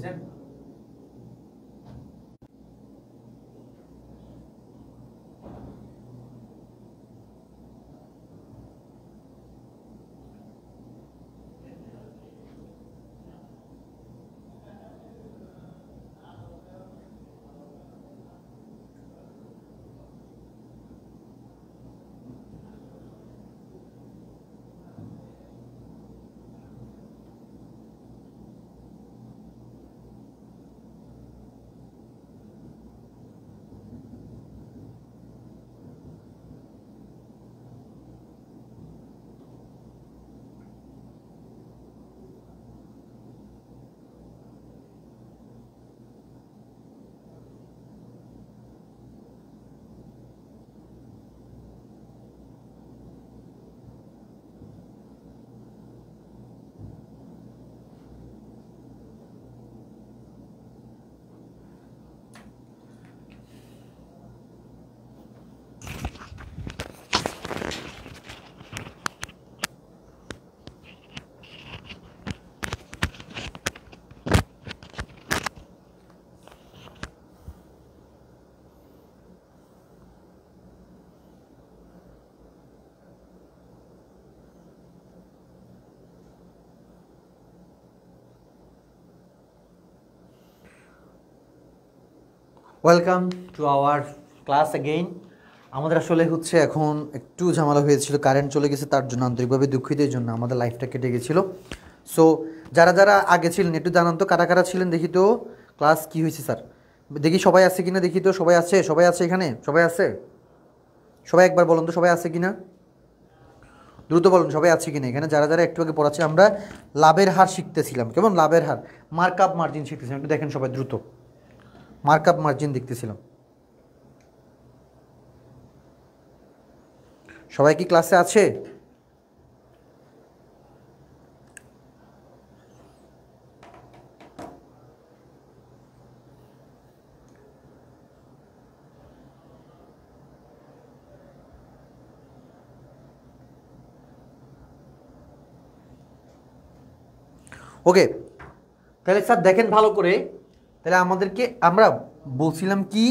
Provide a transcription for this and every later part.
বুঝছেন? Welcome to our class again. আমাদের আসলে হচ্ছে এখন একটু ঝামেলা হয়েছিল, কারেন্ট চলে গেছে, তার জন্য আন্তরিকভাবে দুঃখিত। এই জন্য আমাদের লাইফটা কেটে গেছিলো। সো যারা যারা আগে ছিলেন একটু জানান তো, কারা কারা ছিলেন দেখি তো। ক্লাস কি হয়েছে স্যার দেখি, সবাই আছে কিনা দেখি তো। সবাই আছে, সবাই আছে এখানে, সবাই আছে? সবাই একবার বলুন তো সবাই আছে কিনা, দ্রুত বলুন সবাই আছে কিনা এখানে। যারা যারা একটু আগে পড়াচ্ছি, আমরা লাভের হার শিখতেছিলাম, কেমন লাভের হার, মার্ক আপ মার্জিন শিখতেছিলাম। একটু দেখেন সবাই দ্রুত, মার্ক আপ মার্জিন দেখতেছিলাম। সবাই কি ক্লাসে আছে? ওকে, তাহলে স্যার দেখেন ভালো করে। তাহলে আমাদেরকে আমরা বলছিলাম কি,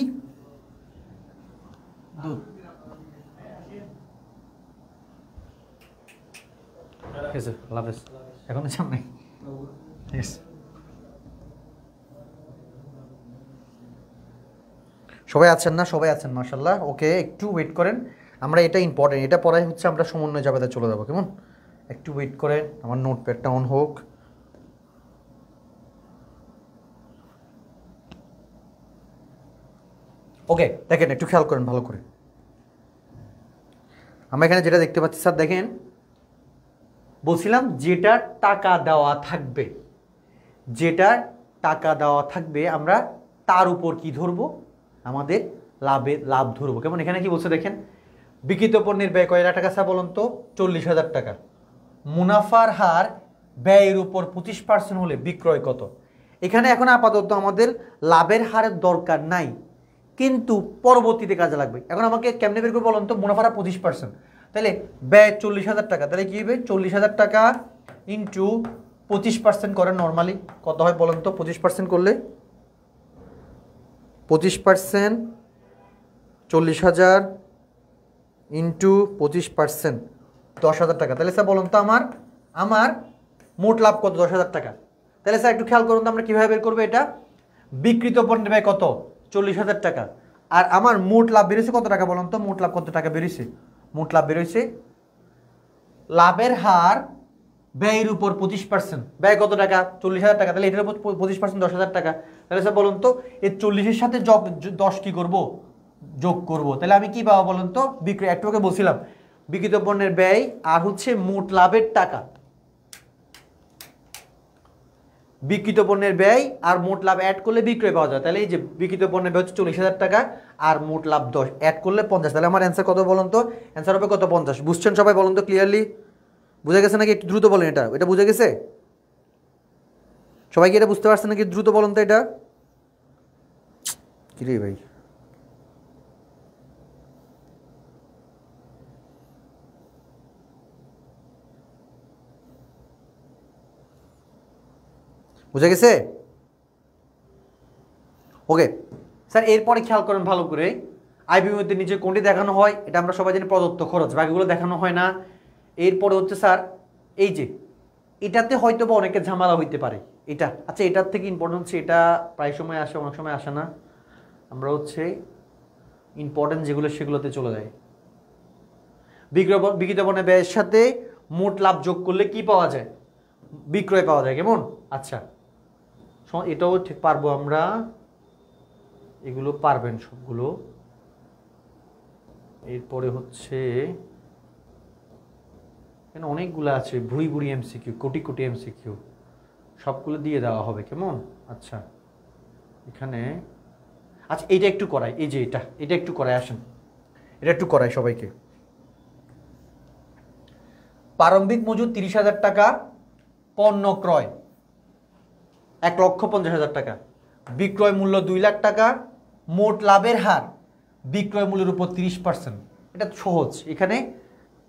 এখন সামনে সবাই আছেন না? সবাই আছেন মাশাআল্লাহ। ওকে, একটু ওয়েট করেন, আমরা এটা ইম্পর্টেন্ট, এটা পড়াই হচ্ছে আমরা সমন্বয় জাবেদা চলে যাবো, কেমন? একটু ওয়েট করেন, আমার নোটপ্যাডটা অন হোক। ওকে, দেখেন একটু খেয়াল করেন ভালো করে। আমরা এখানে যেটা দেখতে পাচ্ছি স্যার দেখেন, বলছিলাম যেটা টাকা দেওয়া থাকবে, যেটা টাকা দেওয়া থাকবে আমরা তার উপর কি ধরবো, আমাদের লাভ ধরবো, কেমন? এখানে কি বলছে দেখেন, বিক্রিত পণ্যের ব্যয় কয় টাকা স্যার বলুন তো? 40,000 টাকা। মুনাফার হার ব্যয়ের উপর 25% হলে বিক্রয় কত? এখানে এখন আপাতত আমাদের লাভের হারের দরকার নাই, কিন্তু পরবর্তীতে কাজে লাগবে। এখন আমাকে কেমনে বের করে বলুন তো? মুনাফার হার 25%, তাহলে ব্যয় 40,000 টাকা, তাহলে কী হবে 40,000 টাকা ইন্টু 25% করেন নর্মালি কত হয় বলুন তো? 25% করলে 25%, 40,000 ইন্টু 25%, 10,000 টাকা। তাহলে স্যার বলুন তো আমার মোট লাভ কত? 10,000 টাকা। তাহলে স্যার একটু খেয়াল করুন তো, আমরা কীভাবে বের করবো এটা? বিক্রিত পণ্যের ব্যয় কত? 40,000 টাকা। আর আমার মোট লাভ বেরোছে কত টাকা বলুন তো? মোট লাভ কত টাকা বেরোছে? মোট লাভ বেরোছে, লাভের হার ব্যয়ের উপর 25%, ব্যয় কত টাকা? 40,000 টাকা। তাহলে এটার উপর 25% 10,000 টাকা। তাহলে স্যার বলুন তো এই 40-এর সাথে 10 কি করব? যোগ করব। তাহলে আমি কি পাবো বলুন তো? বিক্রয়, একটু আগে বলছিলাম বিক্রিত পণ্যের ব্যয় আর হচ্ছে মোট লাভের টাকা, বিক্রিত পণ্যের ব্যয় আর মোট লাভ অ্যাড করলে বিক্রয় পাওয়া যায়। তাহলে এই যে বিক্রিত পণ্যের ব্যয় হচ্ছে 40,000 টাকা আর মোট লাভ 10, অ্যাড করলে 50। তাহলে আমার অ্যান্সার কত বলুন তো? অ্যান্সার হবে কত? 50। বুঝছেন সবাই বলুন তো ক্লিয়ারলি? বুঝে গেছে নাকি? একটু দ্রুত বলেন, এটা বুঝে গেছে সবাই কি? এটা বুঝতে পারছেন নাকি? দ্রুত বলুন তো এটা কি রে ভাই। বুঝে গেছে? ওকে স্যার, এরপরে খেয়াল করেন ভালো করে, আয় বিবৃতির নিচে কোনটি দেখানো হয়, এটা আমরা সবাই জানি প্রদত্ত খরচ, বাকিগুলো দেখানো হয় না। এরপরে হচ্ছে স্যার এই যে এটাতে হয়তো বা অনেকের ঝামেলা হইতে পারে, এটা আচ্ছা এটার থেকে ইম্পর্টেন্ট হচ্ছে এটা প্রায় সময় আসে, অনেক সময় আসে না, আমরা হচ্ছে ইম্পর্টেন্ট যেগুলো সেগুলোতে চলে যায়। বিক্রিত পণ্যের ব্যয়ের সাথে মোট লাভ যোগ করলে কি পাওয়া যায়, বিক্রয় পাওয়া যায়, কেমন? আচ্ছা এটাও ঠিক পারবো আমরা, এগুলো পারবেন সবগুলো। এরপরে হচ্ছে এখানে অনেকগুলো আছে, ভুড়ি ভুড়ি এমসিকিউ, কোটি কোটি এমসিকিউ, সবগুলো দিয়ে দেওয়া হবে, কেমন? আচ্ছা এখানে আচ্ছা এইটা একটু করাই, এই যে এটা একটু করাই, আসেন এটা একটু করাই সবাইকে। প্রারম্ভিক মজুদ 30,000 টাকা, পণ্য ক্রয় 1,50,000 টাকা, বিক্রয় মূল্য 2 লাখ টাকা, মোট লাভের হার বিক্রয় মূল্যের উপর 30%। এটা সহজ, এখানে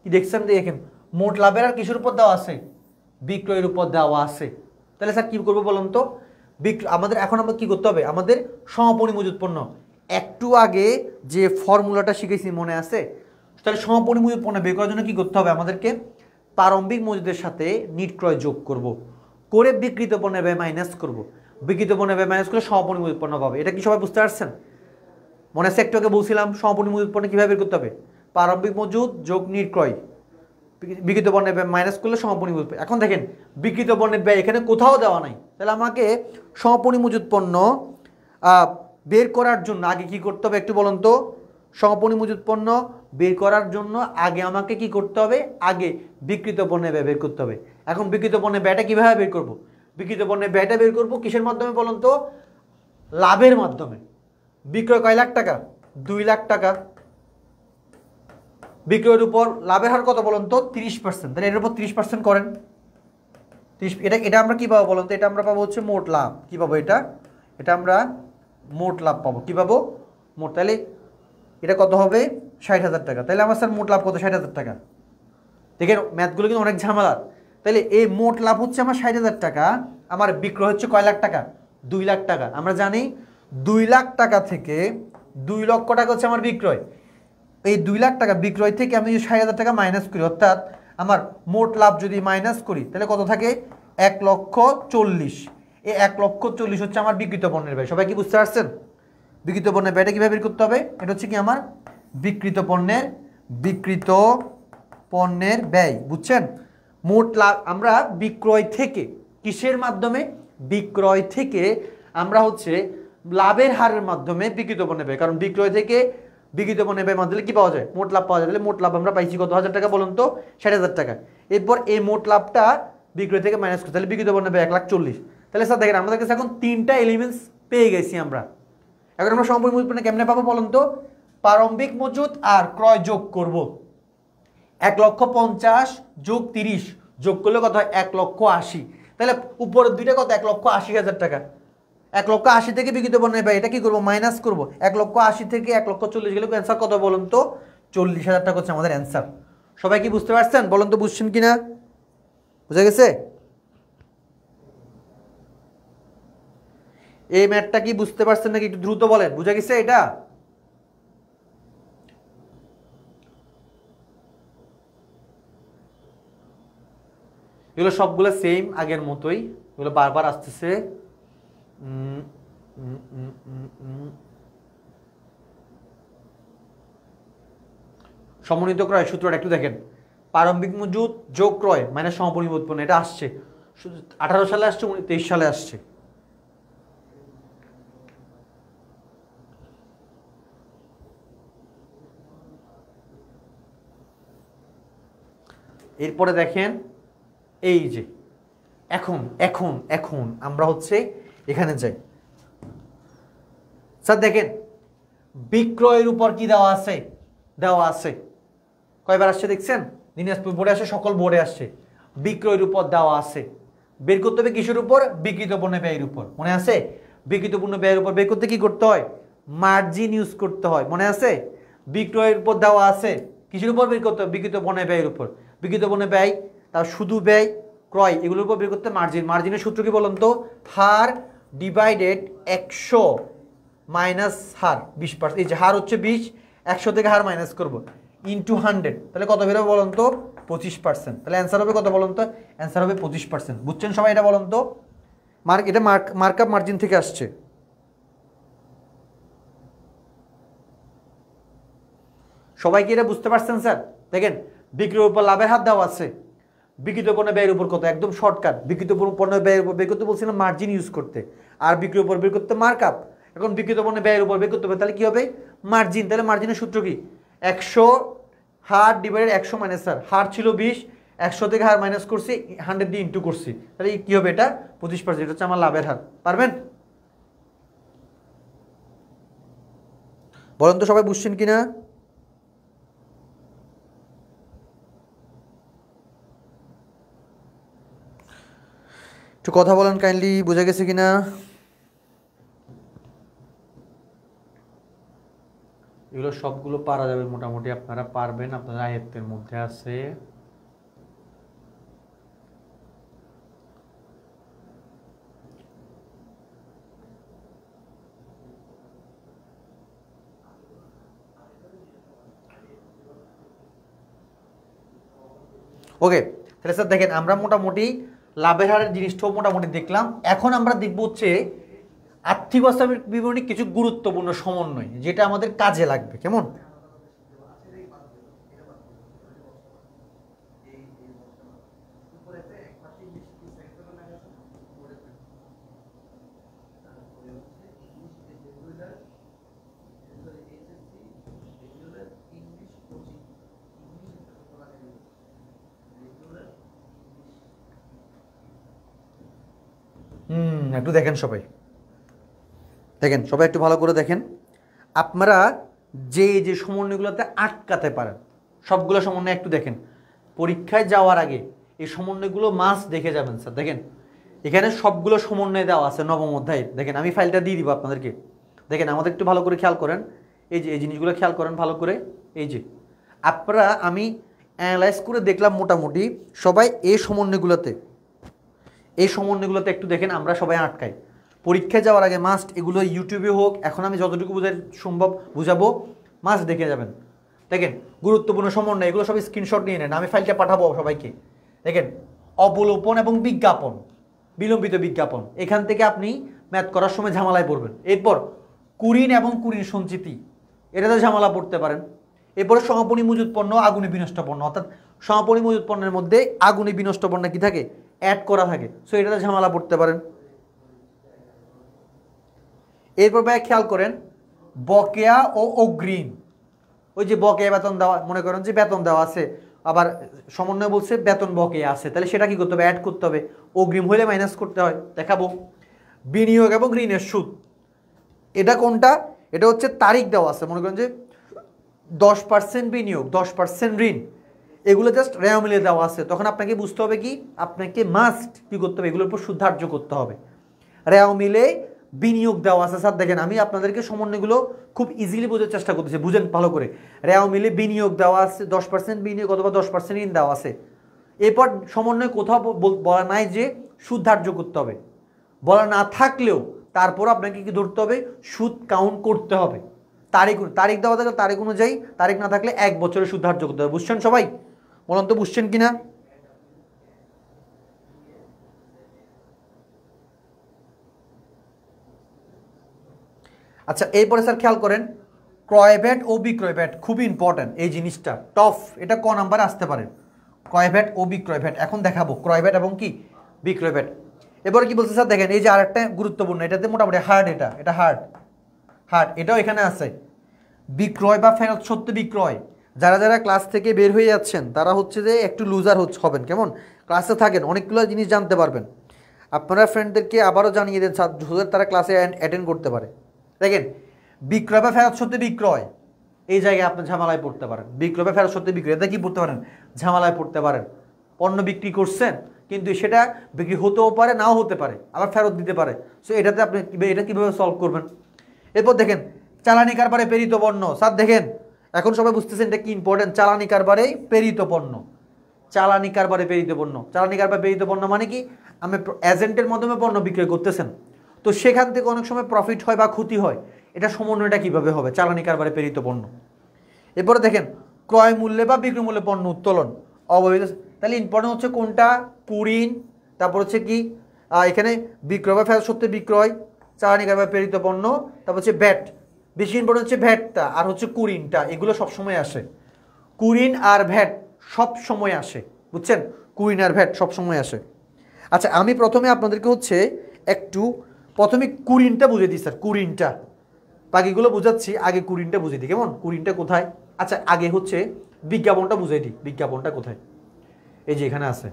কি দেখছেন, দেখেন মোট লাভের হার কিসের উপর দেওয়া আছে, বিক্রয়ের উপর দেওয়া আছে। তাহলে স্যার কি করবো বলুন তো, আমাদের এখন আমরা কি করতে হবে, আমাদের সমপরিমাণ মজুদ পণ্য, একটু আগে যে ফর্মুলাটা শিখেছি মনে আছে, তাহলে সমপরিমাণ মজুদ পণ্য বের করার জন্য কি করতে হবে, আমাদেরকে প্রারম্ভিক মজুদের সাথে নিট ক্রয় যোগ করব, করে বিক্রিত পণ্যের ব্যয় মাইনাস করব, বিক্রিত পণ্যের ব্যয় মাইনাস করে সমপরিমাণ মজুদ পণ্য পাবে। এটা কি সবাই বুঝতে পারছেন? মনে আছে একটু আগে বলছিলাম সমপরিমাণ মজুদ পণ্য কীভাবে বের করতে হবে, প্রারম্ভিক মজুদ যোগ নিট ক্রয়, বিক্রিত পণ্যের ব্যয় মাইনাস করলে সমপরিমাণ মজুদ। এখন দেখেন বিক্রিত পণ্যের ব্যয় এখানে কোথাও দেওয়া নাই, তাহলে আমাকে সমপরিমাণ মজুদ পণ্য বের করার জন্য আগে কি করতে হবে একটু বলুন তো, সমপরিমাণ মজুদ পণ্য বের করার জন্য আগে আমাকে কি করতে হবে, আগে বিক্রিত পণ্যের ব্যয় বের করতে হবে। এখন বিক্রিত পণ্যের ব্যয়টা কীভাবে বের করব, বিক্রিত পণ্যের ব্যয়টা বের করব কিসের মাধ্যমে বলুন তো, লাভের মাধ্যমে। বিক্রয় কয় লাখ টাকা, 2 লাখ টাকা, বিক্রয়ের উপর লাভের হার কত বলুন তো, 30%। তাহলে এর উপর 30% করেন, 30, এটা আমরা কি পাবো বলুন তো, এটা আমরা পাবো হচ্ছে মোট লাভ, কি পাবো এটা আমরা মোট লাভ পাবো, কি পাবো মোট। তাহলে এটা কত হবে, 60,000 টাকা। তাহলে আমার স্যার মোট লাভ কত, 60,000 টাকা। দেখেন ম্যাথগুলো কিন্তু অনেক ঝামেলার। তাহলে এই মোট লাভ হচ্ছে আমার 60,000 টাকা, আমার বিক্রয় হচ্ছে কয় লাখ টাকা, 2 লাখ টাকা। আমরা জানি 2 লাখ টাকা থেকে 2 লক্ষ টাকা হচ্ছে আমার বিক্রয়, এই 2 লাখ টাকা বিক্রয় থেকে আমি 60,000 টাকা মাইনাস করি, অর্থাৎ আমার মোট লাভ যদি মাইনাস করি তাহলে কত থাকে, 1,40,000। এই 1,40,000 হচ্ছে আমার বিক্রিত পণ্যের ব্যয়। সবাই কি বুঝতে পারছেন? বিক্রিত পণ্যের ব্যয়টা কীভাবে বের করতে হবে, এটা হচ্ছে কি আমার বিক্রিত পণ্যের ব্যয়, বুঝছেন? মোট লাভ আমরা বিক্রয় থেকে কিসের মাধ্যমে, বিক্রয় থেকে আমরা হচ্ছে লাভের হারের মাধ্যমে বিক্রিত পণ্যের ব্যয়, কারণ বিক্রয় থেকে বিক্রিত পণ্যের ব্যয় মাধ্যমে কি পাওয়া যায়, মোট লাভ পাওয়া যায়। তাহলে মোট লাভ আমরা পাইছি কত হাজার টাকা বলুন তো, 60,000 টাকা। এরপর এই মোট লাভটা বিক্রয় থেকে মাইনাস করতে, তাহলে বিক্রিত পণ্যের ব্যয় 1,40,000। তাহলে স্যার দেখেন আমাদের কাছে এখন 3টা এলিমেন্টস পেয়ে গেছি আমরা। এখন আমরা সমপরিমাণ মজুদ পণ্য কেমনে পাবো বলুন তো, প্রারম্ভিক মজুদ আর ক্রয় যোগ করব, 1,50,000 যোগ 30 যোগ করলে কত হয়, 1,80,000। তাহলে উপরের দুইটা কত, 1,80,000 টাকা। 1,80,000 থেকে বিক্রিত পণ্যের ব্যয় এটা কি করবো, মাইনাস করবো। 1,80,000 থেকে 1,40,000 গেলে অ্যান্সার কত বলুন তো, 40,000 টাকা হচ্ছে আমাদের অ্যান্সার। সবাই কি বুঝতে পারছেন বলুন তো, বুঝছেন কিনা, বুঝে গেছে? এই ম্যাথটা কি বুঝতে পারছেন নাকি একটু দ্রুত বলেন, বুঝে গেছে এটা? এগুলো সবগুলো সেম আগের মতোই, এগুলো বারবার আসতেছে। সমন্বিত ক্রয় সূত্রটা একটু দেখেন, প্রারম্ভিক মজুদ যোগ ক্রয় মানে সমপরিমাণ উৎপন্ন, এটা আসছে 18 সালে আসছে, 23 সালে আসছে। এরপরে দেখেন এই যে এখন এখন এখন আমরা হচ্ছে এখানে যাই। স্যার দেখেন বিক্রয়ের উপর কি দেওয়া আছে, দেওয়া আছে কয়বার আসছে দেখছেন, দিনাজপুর বোর্ডে আসছে, সকল বোর্ডে আসছে। বিক্রয়ের উপর দেওয়া আছে, বের করতে হবে কিসের উপর, বিক্রিত পণ্য ব্যয়ের উপর, মনে আছে? বিক্রিত পণ্য ব্যয়ের উপর বের করতে কি করতে হয়, মার্জিন ইউজ করতে হয়, মনে আছে? বিক্রয়ের উপর দেওয়া আছে, কিসের উপর বের করতে হবে, বিক্রিত পণ্য ব্যয়ের উপর। বিক্রিত পণ্য ব্যয়, তার শুধু ব্যয়, ক্রয়, এগুলোর উপর বের করতে মার্জিন। মার্জিনের সূত্র কি বলুন তো, হার ডিভাইডেড 100 মাইনাস হার 20%, এই যে হার হচ্ছে 20, 100 থেকে হার মাইনাস করবো ইন্টু 100, তাহলে কত বেরোবে বলুন তো? 25%। তাহলে অ্যান্সার হবে কত বলুন তো? অ্যান্সার হবে 25%। বুঝছেন সবাই এটা বলুন তো? এটা মার্কআপ মার্জিন থেকে আসছে। সবাই কি এটা বুঝতে পারছেন স্যার? দেখেন বিক্রির উপর লাভের হার দেওয়া আছে, বিক্রিত পণ্য ব্যয়ের উপর কত, একদম শর্টকাট। বিক্রিত পণ্য ব্যয়ের উপর বের করতে বলছিলাম মার্জিন ইউজ করতে, আর বিক্রির উপর বের করতে মার্কআপ। এখন বিক্রিত পণ্য ব্যয়ের উপর বের করতে হবে, তাহলে কি হবে? মার্জিন। তাহলে মার্জিনের সূত্র কি? 100 হার ডিভাইডেড 100 মাইনাস স্যার, হার ছিল 20, 100 থেকে হার মাইনাস করছি, 100 দিয়ে ইন্টু করছি, তাহলে কি হবে? এটা 25%। এটা হচ্ছে আমার লাভের হার। পারবেন? বলেন তো সবাই বুঝছেন কিনা? একটু কথা বলেন কাইন্ডলি, বুঝে গেছে কিনা? এগুলো সবগুলো পারা যাবে মোটামুটি, আপনারা পারবেন, আপনারা আয়ত্তের মধ্যে আছে। ওকে, তাহলে স্যার দেখেন আমরা মোটামুটি লাভের হারের জিনিসটাও মোটামুটি দেখলাম। এখন আমরা দেখব হচ্ছে আর্থিক অবস্থা বিবরণী কিছু গুরুত্বপূর্ণ সমন্বয়, যেটা আমাদের কাজে লাগবে। কেমন? একটু দেখেন সবাই, দেখেন সবাই একটু ভালো করে দেখেন। আপনারা যে যে সমন্বয়গুলোতে আটকাতে পারেন সবগুলো সমন্বয় একটু দেখেন। পরীক্ষায় যাওয়ার আগে এই সমন্বয়গুলো মাস্ট দেখে যাবেন স্যার। দেখেন এখানে সবগুলো সমন্বয় দেওয়া আছে নবম অধ্যায়ে। দেখেন আমি ফাইলটা দিয়ে দিব আপনাদেরকে। দেখেন আমাদের একটু ভালো করে খেয়াল করেন, এই যে এই জিনিসগুলো খেয়াল করেন ভালো করে। এই যে আপনারা, আমি অ্যানালাইজ করে দেখলাম মোটামুটি সবাই এই সমন্বয়গুলোতে একটু দেখেন। আমরা সবাই আটকাই পরীক্ষায় যাওয়ার আগে মাস্ট এগুলো, ইউটিউবে হোক, এখন আমি যতটুকু বোঝাই সম্ভব বুঝাবো, মাস্ট দেখে যাবেন। দেখেন গুরুত্বপূর্ণ সমন্বয়, এগুলো সব স্ক্রিনশট নিয়ে নেন, আমি ফাইলটা পাঠাবো সবাইকে। দেখেন অবলোপন এবং বিজ্ঞাপন, বিলম্বিত বিজ্ঞাপন, এখান থেকে আপনি ম্যাথ করার সময় ঝামেলায় পড়বেন। এরপর কুরিন এবং কুরিন সঞ্চিতি, এটাতে ঝামেলা পড়তে পারেন। এরপরে সমাপনী মজুত পণ্য, আগুনে বিনষ্ট পণ্য, অর্থাৎ সমাপনী মজুত পণ্যের মধ্যে আগুনে বিনষ্ট পণ্য কি থাকে? অ্যাড করা থাকে, সো এটাতে ঝামেলা পড়তে পারেন। এরপর ভাই খেয়াল করেন বকেয়া ও অগ্রিম। ওই যে বকেয়া বেতন দেওয়া, মনে করেন যে বেতন দেওয়া আছে, আবার সমন্বয় বলছে বেতন বকেয়া আছে, তাহলে সেটা কি করতে হবে? অ্যাড করতে হবে। অগ্রিম হলে মাইনাস করতে হয়, দেখাবো। বিনিয়োগ এবং ঋণের সুদ, এটা কোনটা? এটা হচ্ছে তারিখ দেওয়া আছে, মনে করেন যে 10% বিনিয়োগ, 10% ঋণ, এগুলো জাস্ট রেওয়া মিলে দেওয়া আছে। তখন আপনাকে বুঝতে হবে কি, আপনাকে মাস্ট কি করতে হবে? এগুলোর উপর সুদ ধার্য করতে হবে। রেওয়া মিলে বিনিয়োগ দেওয়া আছে স্যার। দেখেন আমি আপনাদেরকে সমন্বয়গুলো খুব ইজিলি বোঝার চেষ্টা করতেছি, বুঝেন ভালো করে। রেওয়া মিলে বিনিয়োগ দেওয়া আছে, 10% বিনিয়োগ অথবা 10% ঋণ দেওয়া আছে। এরপর সমন্বয় কোথাও বলা নাই যে সুদ ধার্য করতে হবে, বলা না থাকলেও তারপর আপনাকে কি ধরতে হবে? সুদ কাউন্ট করতে হবে। তারিখ দেওয়া থাকলে তারিখ অনুযায়ী, তারিখ না থাকলে 1 বছরের সুদ ধার্য করতে হবে। বুঝছেন সবাই? বলুন তো বুঝছেন কিনা? আচ্ছা এরপরে স্যার খেয়াল করেন ক্রয় ভ্যাট ও বিক্রয় ভ্যাট, খুবই ইম্পর্টেন্ট এই জিনিসটা, টফ। এটা ক নাম্বারে আসতে পারে? ক্রয় ভ্যাট ও বিক্রয় ভ্যাট এখন দেখাবো, ক্রয় ভ্যাট এবং কি বিক্রয় ভ্যাট। এবারে কি বলছে স্যার? দেখেন এই যে আরেকটা গুরুত্বপূর্ণ, এটাতে মোটামুটি হার্ড, এটা হার্ড, এটাও এখানে আছে। বিক্রয় বা ফেরত সত্য বিক্রয়, যারা যারা ক্লাস থেকে বের হয়ে যাচ্ছেন তারা হচ্ছে যে একটু লুজার হবেন। কেমন? ক্লাসে থাকেন, অনেকগুলো জিনিস জানতে পারবেন। আপনারা ফ্রেন্ডদেরকে আবারও জানিয়ে দেন তারা ক্লাসে অ্যাটেন্ড করতে পারে। দেখেন বিক্রয় বা ফেরত সত্য বিক্রয়, এই জায়গায় আপনি ঝামেলায় পড়তে পারেন। বিক্রয় বা ফেরত সত্য বিক্রয়, এটা কি পড়তে পারেন? ঝামেলায় পড়তে পারেন। পণ্য বিক্রি করছেন কিন্তু সেটা বিক্রি হতেও পারে, নাও হতে পারে, আবার ফেরত দিতে পারে। সো এটাতে আপনি এটা কীভাবে সলভ করবেন? এরপর দেখেন চালানি কারবারে প্রেরিত পণ্য। স্যার দেখেন এখন সবাই বুঝতেছেন এটা কি ইম্পর্টেন্ট। চালানি কারবারে প্রেরিত পণ্য, চালানি কারবারে প্রেরিত পণ্য, চালানি কারবারে প্রেরিত পণ্য মানে কি? আমি এজেন্টের মাধ্যমে পণ্য বিক্রয় করতেছেন, তো সেখান থেকে অনেক সময় প্রফিট হয় বা ক্ষতি হয়, এটা সমন্বয়টা কিভাবে হবে? চালানি কারবারে প্রেরিত পণ্য। এরপরে দেখেন ক্রয় মূল্যে বা বিক্রয় মূল্যে পণ্য উত্তোলন অবৈধ। তাহলে ইম্পর্টেন্ট হচ্ছে কোনটা? কুরিন, তারপর হচ্ছে কি এখানে বিক্রয় বা ফেরত সত্ত্বে বিক্রয়, চালানি কারবারে প্রেরিত পণ্য, তারপর হচ্ছে ভ্যাট। বেশি ইম্পর্টেন্ট হচ্ছে ভ্যাটটা আর হচ্ছে কুরিনটা, এগুলো সবসময় আসে। কুরিন আর ভ্যাট সব সময় আসে, বুঝছেন? কুরিন আর ভ্যাট সব সময় আসে। আচ্ছা, আমি প্রথমে আপনাদেরকে হচ্ছে একটু প্রথমে কুরিনটা বুঝিয়ে দিই স্যার। কুরিনটা বাকিগুলো বুঝাচ্ছি, আগে কুরিনটা বুঝিয়ে দিই কেমন? কুরিনটা কোথায়? আচ্ছা, আগে হচ্ছে বিজ্ঞাপনটা বুঝিয়ে দিই। বিজ্ঞাপনটা কোথায়? এই যে এখানে আছে।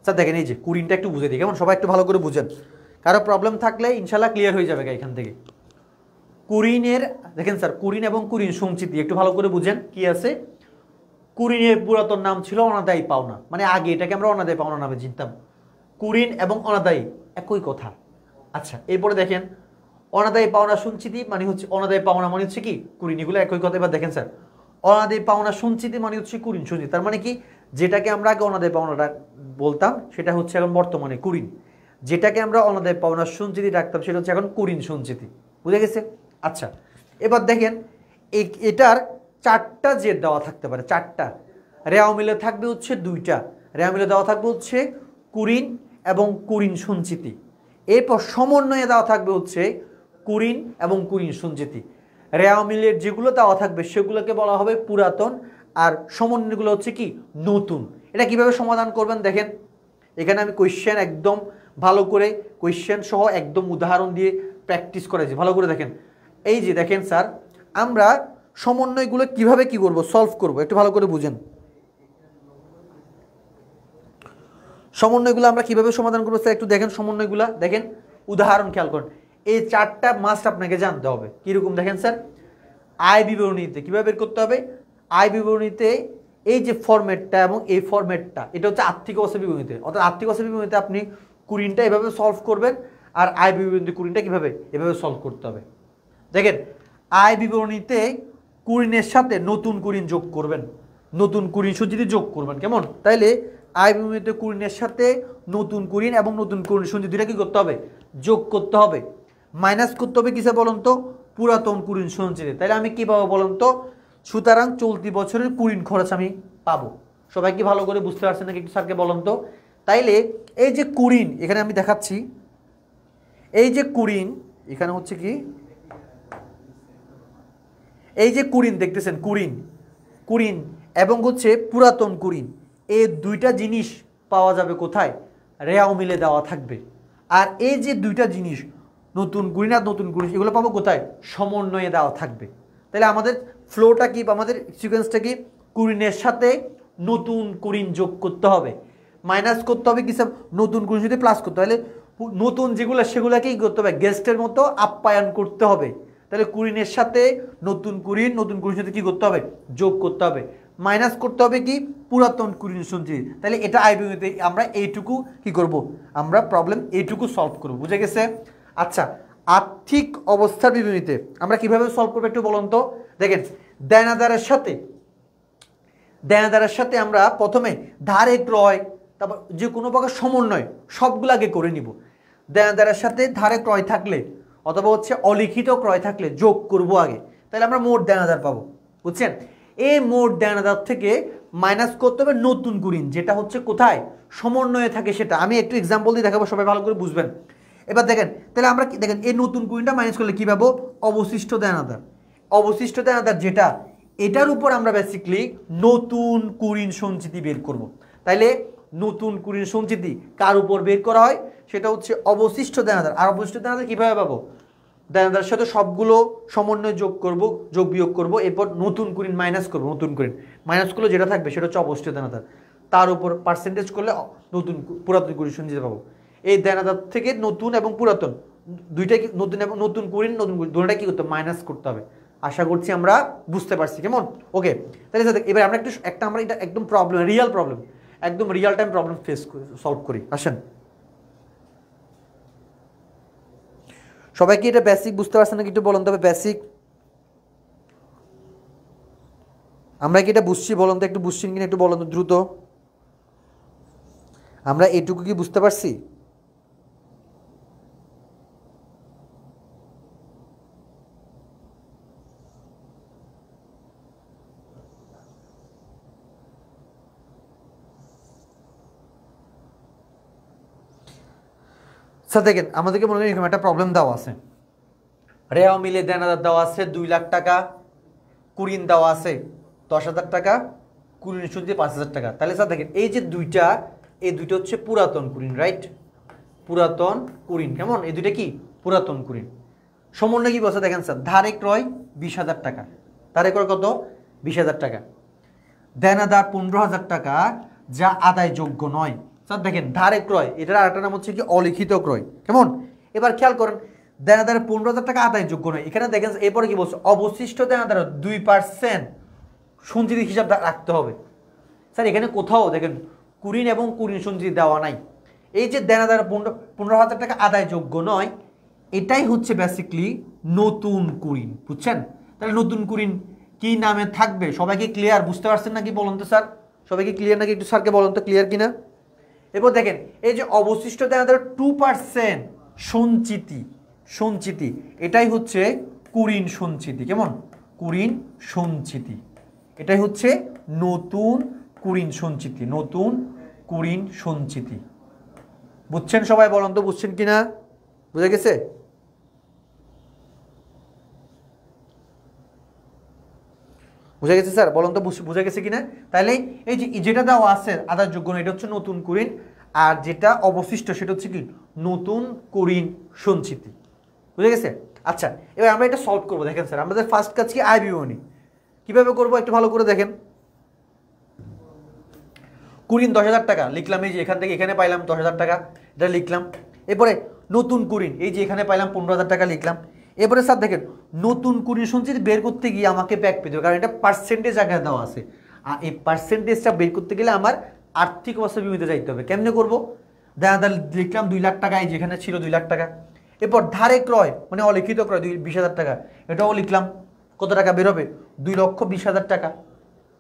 স্যার দেখেন এই যে কুরিনটা একটু বুঝিয়ে দিই কেমন? সবাই একটু ভালো করে বুঝেন, কারো প্রবলেম থাকলে ইনশাল্লাহ ক্লিয়ার হয়ে যাবে এখান থেকে। কুরিনের দেখেন স্যার, কুরিন এবং কুরিন সঞ্চিতি একটু ভালো করে বুঝেন। কি আছে? কুরিনের পুরাতন নাম ছিল অনাদায়ী পাওনা, মানে আগে এটাকে আমরা অনাদায়ী পাওনা নামে চিনতাম। কুরিন এবং অনাদায়ী একই কথা। আচ্ছা, এরপরে দেখেন অনাদায়ী পাওনা সঞ্চিতি মানে হচ্ছে অনাদায়ী পাওনা মানে হচ্ছে কি কুরিন, এগুলো একই কথা। এবার দেখেন স্যার, অনাদায়ী পাওনা সঞ্চিতি মানে হচ্ছে কুরিন সঞ্চিতি। তার মানে কি, যেটাকে আমরা আগে অনাদায়ী পাওনাটা বলতাম সেটা হচ্ছে এখন বর্তমানে কুরিন, যেটাকে আমরা অনাদায়ী পাওনা সঞ্চিতি রাখতাম সেটা হচ্ছে এখন কুরিন সঞ্চিতি। বুঝে গেছে? আচ্ছা, এবার দেখেন এটার চারটা জেদ দেওয়া থাকতে পারে, চারটা। রেওয়া মিলে থাকবে হচ্ছে দুইটা। রেওয়া মিলে দেওয়া থাকবে হচ্ছে কুরিন এবং কুরিন সঞ্চিতি। এরপর সমন্বয়ে দেওয়া থাকবে হচ্ছে কুরিন এবং কুরিন সঞ্চিতি। রেওয়া মিলের যেগুলো দেওয়া থাকবে সেগুলোকে বলা হবে পুরাতন, আর সমন্বয়গুলো হচ্ছে কি নতুন। এটা কিভাবে সমাধান করবেন দেখেন, এখানে আমি কোয়েশ্চেন একদম ভালো করে কোয়েশ্চেন সহ একদম উদাহরণ দিয়ে প্র্যাকটিস করেছি, ভালো করে দেখেন। এই যে দেখেন স্যার, আমরা সমন্বয়গুলো কিভাবে কি করব, সলভ করব, একটু ভালো করে বুঝেন। সমন্বয়গুলো আমরা কিভাবে সমাধান করবো স্যার একটু দেখেন। সমন্বয়গুলো দেখেন, উদাহরণ খেয়াল করুন। এই চারটা মাস্ট আপনাকে জানতে হবে। কীরকম দেখেন স্যার, আয় বিবরণীতে কীভাবে বের করতে হবে? আয় বিবরণীতে এই যে ফরম্যাটটা এবং এই ফরম্যাটটা, এটা হচ্ছে আর্থিক অবস্থা বিবরণীতে। অর্থাৎ আর্থিক অবস্থা বিবরণীতে আপনি কুরিনটা এভাবে সলভ করবেন, আর আয় বিবরণীতে কুরিনটা কীভাবে এভাবে সলভ করতে হবে। দেখেন, আয় বিবরণীতে কুরিনের সাথে নতুন কুরিন যোগ করবেন, নতুন কুরিন সঞ্চিতি যোগ করবেন কেমন? তাইলে আয় বিবরণীতে কুরিনের সাথে নতুন কুরিন এবং নতুন কুরিন সঞ্চিতি দুইটা কী করতে হবে? যোগ করতে হবে। মাইনাস করতে হবে কিসে বলুন তো? পুরাতন কুরিন সঞ্চিতি। তাইলে আমি কী পাবো বলুন তো? সুতরাং চলতি বছরের কুরিন খরচ আমি পাবো। সবাই কি ভালো করে বুঝতে পারছেন নাকি একটু স্যারকে বলুন তো? তাইলে এই যে কুরিন, এখানে আমি দেখাচ্ছি, এই যে কুরিন এখানে হচ্ছে কি, এই যে কুরিন দেখতেছেন, কুরিন কুরিন এবং হচ্ছে পুরাতন কুরিন, এই দুইটা জিনিস পাওয়া যাবে কোথায়? রেওয়া মিলে দেওয়া থাকবে। আর এই যে দুইটা জিনিস নতুন কুরিন আর নতুন কুরিন, এগুলো পাবো কোথায়? সমন্বয়ে দেওয়া থাকবে। তাহলে আমাদের ফ্লোটা কি, আমাদের সিকোয়েন্সটা কি? কুরিনের সাথে নতুন কুরিন যোগ করতে হবে, মাইনাস করতে হবে কি, নতুন কুরিন যদি প্লাস করতে হবে। তাহলে নতুন যেগুলো সেগুলোকেই করতে হবে, গেস্টের মতো আপ্যায়ন করতে হবে। তাহলে কুরিনের সাথে নতুন কুরিনের সাথে কি করতে হবে? যোগ করতে হবে। মাইনাস করতে হবে কি? পুরাতন কুরিন সঞ্চিতি। তাহলে এটা আইবিতে আমরা এইটুকু কি করব? আমরা প্রবলেম এইটুকু সলভ করব। বুঝে গেছে? আচ্ছা, আর্থিক অবস্থার বিবরণীতে আমরা কিভাবে সলভ করবো একটু বলুন তো। দেখেন, দেনাদারের সাথে আমরা প্রথমে ধারে ক্রয়, তারপর যে কোনো প্রকার সমন্বয় সবগুলো আগে করে নিব। দেনাদারের সাথে ধারে ক্রয় থাকলে অথবা হচ্ছে অলিখিত ক্রয় থাকলে যোগ করব আগে, তাহলে আমরা মোট দেনাদার পাবো। বুঝছেন? এই মোট দেনাদার থেকে মাইনাস করতে হবে নতুন কুরিন, যেটা হচ্ছে কোথায়? সমন্বয়ে থাকে সেটা। আমি একটু এক্সাম্পল দিয়ে দেখাবো, সবাই ভালো করে বুঝবেন। এবার দেখেন, তাহলে আমরা দেখেন এই নতুন কুরিনটা মাইনাস করলে কী পাবো? অবশিষ্ট দেনাদার। অবশিষ্ট দেনাদার যেটা, এটার উপর আমরা বেসিক্যালি নতুন কুরিন সঞ্চিতি বের করব। তাইলে নতুন কুরিন সঞ্চিতি কার উপর বের করা হয়? সেটা হচ্ছে অবশিষ্ট দেনাদার। আর অবশিষ্ট দেনাদার কীভাবে পাবো? দেনাদারের সাথে সবগুলো সমন্বয় যোগ করব, যোগ বিয়োগ করব, এরপর নতুন কুরিন মাইনাস করব। নতুন কুরিন মাইনাস করলে যেটা থাকবে সেটা হচ্ছে অবশিষ্ট দেনাদার, তার উপর পার্সেন্টেজ করলে নতুন পুরাতন কুরিন সঞ্চিতি পাবো। এই দেনাদার থেকে নতুন এবং পুরাতন দুইটাই নতুন এবং নতুন কুরিন দুটোটা কী করতে হবে? মাইনাস করতে হবে। আশা করছি আমরা বুঝতে পারছি কেমন? ওকে, তাহলে এবার আমরা আমরা এটা একদম প্রবলেম, রিয়েল প্রবলেম, একদম রিয়েল টাইম প্রবলেম সলভ করি। আসেন, সবাই কি এটা বেসিক বুঝতে পারছেন নাকি একটু বলুন তবে? বেসিক আমরা কি এটা বুঝছি বলুন তো? একটু বুঝছেন কিনা একটু বলুন তো দ্রুত। আমরা এইটুকু কি বুঝতে পারছি? স্যার দেখেন আমাদেরকে মনে করেন এরকম একটা প্রবলেম দেওয়া আছে, রেওয়া মিলে দেনাদার দেওয়া আছে 2 লাখ টাকা, কুরিন দেওয়া আছে 10,000 টাকা, কুরিন শুনতে 5,000 টাকা। তাহলে স্যার দেখেন এই যে দুইটা, এই দুইটা হচ্ছে পুরাতন কুরিন, রাইট? পুরাতন কুরিন, কেমন? এই দুইটা কি পুরাতন কুরিন। সমন্বয় কি বলছে দেখেন স্যার, ধারে ক্রয় 20,000 টাকা, ধারে ক্রয় কত? 20,000 টাকা, দেনাদার 15,000 টাকা যা আদায়যোগ্য নয়। স্যার দেখেন ধারে ক্রয়, এটার আরেকটা নাম হচ্ছে কি অলিখিত ক্রয়, কেমন? এবার খেয়াল করেন দেনাদার 15,000 টাকা আদায়যোগ্য নয়, এখানে দেখেন এরপরে কি বলছে, অবশিষ্ট দেনাদার 2% সঞ্চিতি হিসাব রাখতে হবে। স্যার এখানে কোথাও দেখেন কুরিন এবং কুরিন সঞ্চিতি দেওয়া নাই। এই যে দেনাদার 15,000 টাকা আদায়যোগ্য নয়, এটাই হচ্ছে বেসিকলি নতুন কুরিন, বুঝছেন? তাহলে নতুন কুরিন কি নামে থাকবে? সবাইকে ক্লিয়ার? বুঝতে পারছেন নাকি বলুন তো স্যার? সবাইকে ক্লিয়ার নাকি? একটু স্যারকে বলুন তো ক্লিয়ার কিনা। এরপর দেখেন এই যে অবশিষ্ট দেনাদার 2% সঞ্চিতি, সঞ্চিতি এটাই হচ্ছে কুরিন সঞ্চিতি, কেমন? কুরিন সঞ্চিতি, এটাই হচ্ছে নতুন কুরিন সঞ্চিতি, নতুন কুরিন সঞ্চিতি। বুঝছেন সবাই? বলুন তো বুঝছেন কিনা? বুঝে গেছে? বুঝে গেছে স্যার? বলুন তো বুঝে গেছে কিনা? তাহলে এই যে যেটা দেওয়া আছে আদায়যোগ্য না, এটা হচ্ছে নতুন কুরিন, আর যেটা অবশিষ্ট সেটা হচ্ছে কি নতুন কুরিন সঞ্চিতি। বুঝে গেছে? আচ্ছা এবার আমরা এটা সলভ করবো। দেখেন স্যার আমাদের ফার্স্ট কাজ কি, আয় বিবরণী। কিভাবে করবো একটু ভালো করে দেখেন। কুরিন 10,000 টাকা লিখলাম, এই যে এখান থেকে এখানে পাইলাম 10,000 টাকা, এটা লিখলাম। এরপরে নতুন কুরিন, এই যে এখানে পাইলাম 15,000 টাকা, লিখলাম। এরপরে স্যার দেখেন নতুন কুরিন সঞ্চিতি বের করতে গিয়ে আমাকে ব্যাক পেতে হবে, কারণ এটা পার্সেন্টেজ আকারে দেওয়া আছে, আর এই পার্সেন্টেজটা বের করতে গেলে আমার আর্থিক অবস্থা বিবরণীতে যাইতে হবে। কেমনে করবো? দেনাদার লিখলাম 2 লাখ টাকা, এই যেখানে ছিল 2 লাখ টাকা। এরপর ধারে ক্রয় মানে অলিখিত ক্রয় 20,000 টাকা, এটাও লিখলাম। কত টাকা বেরোবে? 2,20,000 টাকা।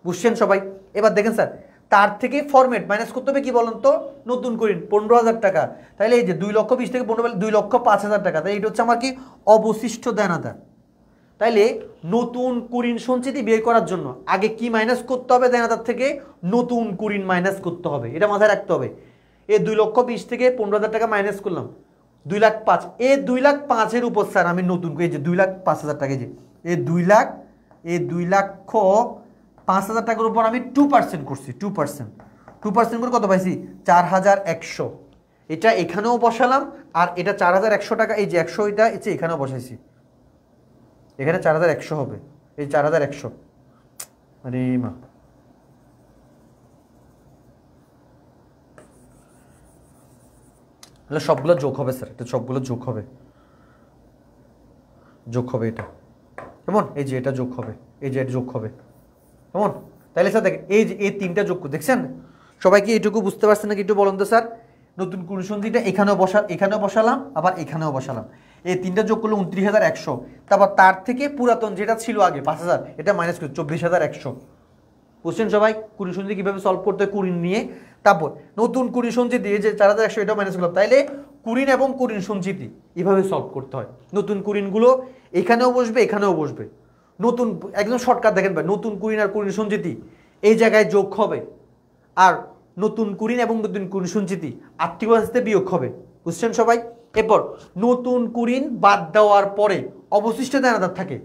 বুঝছেন সবাই? এবার দেখেন স্যার তার থেকে ফরম্যাট মাইনাস করতে হবে কি বলেন তো, নতুন কুরিন 15,000 টাকা। তাহলে এই যে 2,20,000 থেকে 15 2,05,000 টাকা, তাই এটা হচ্ছে আমার কি অবশিষ্ট দেনাদার। তাইলে নতুন কুরিন সঞ্চিতি বের করার জন্য আগে কি মাইনাস করতে হবে? দেনাদার থেকে নতুন কুরিন মাইনাস করতে হবে, এটা মাথায় রাখতে হবে। এই 2,20,000 থেকে 15,000 টাকা মাইনাস করলাম, 2,05,000। এই 2,05,000 উপর স্যার আমি নতুন এই যে 2,05,000 টাকা, যে এই 2,05,000 টাকার উপর আমি 2% করছি, 2% করে কত পাইছি? 4,100। এটা এখানেও বসালাম, আর এটা 4,100 টাকা, এই যে 100 এটা এখানেও বসাইছি, এখানে 4,100 হবে, এই 4,100। আরে মা, সবগুলো যোগ হবে স্যার, এটা সবগুলো যোগ হবে, যোগ হবে এটা, কেমন? এই যে এটা যোগ হবে, এই যে এটা যোগ হবে, কেমন? তাহলে স্যার দেখেন এই যে এই তিনটা যোগ দেখছেন সবাইকে, এইটুকু বুঝতে পারছেন নাকি একটু বলুন তো স্যার? নতুন কুরিন সঞ্চিতিটা এখানেও বসালাম, আবার এখানেও বসালাম, এই তিনটা যোগ করলে 29,100। তারপর তার থেকে পুরাতন যেটা ছিল আগে 5,000, এটা মাইনাস করে 24,100। বুঝছেন সবাই কুরিন সঞ্চিতি কীভাবে সলভ করতে হয়? কুরিন নিয়ে, তারপর নতুন কুরিন সঞ্চিতি এই যে 4,100, এটা মাইনাস করলাম। তাইলে কুরিন এবং কুরিন সঞ্চিতি এভাবে সলভ করতে হয়। নতুন কুরিনগুলো এখানেও বসবে, এখানেও বসবে। নতুন একদম শর্টকাট দেখেন ভাই, নতুন কুরিন আর কুরিন সঞ্চিতি এই জায়গায় যোগ হবে, আর নতুন কুরিন এবং নতুন কুরিন সঞ্চিতি আর্থিক অবস্থাতে বিয়োগ হবে। বুঝছেন সবাই? এরপর নতুন কুরিন বাদ দেওয়ার পরে অবশিষ্ট দেনাদার থাকে,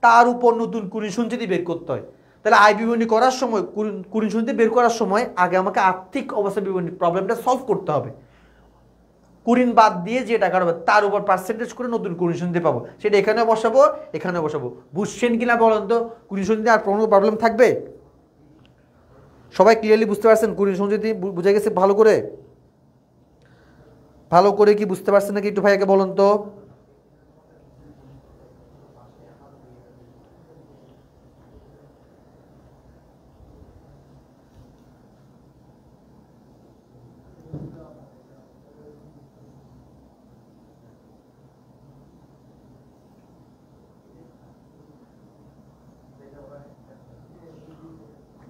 তার উপর নতুন কুরিন সঞ্চিতি বের করতে হয়। তাহলে আয় বিবরণী করার সময়, কুরিন সঞ্চিতি বের করার সময় আগে আমাকে আর্থিক অবস্থা বিবরণী প্রবলেমটা সলভ করতে হবে। কুরিন বাদ দিয়ে যে টাকা হবে তার উপর পার্সেন্টেজ করে নতুন কুরিন সঞ্চিতি পাবো, সেটা এখানেও বসাবো, এখানেও বসাবো। বুঝছেন কিনা বলেন তো? কুরিন সঞ্চিতি আর কোনো প্রবলেম থাকবে? সবাই ক্লিয়ারলি বুঝতে পারছেন? কুরিন সঞ্চিতি বুঝে গেছে ভালো করে? ভালো করে কি বুঝতে পারছেন নাকি একটু ভাইয়াকে বলুন তো?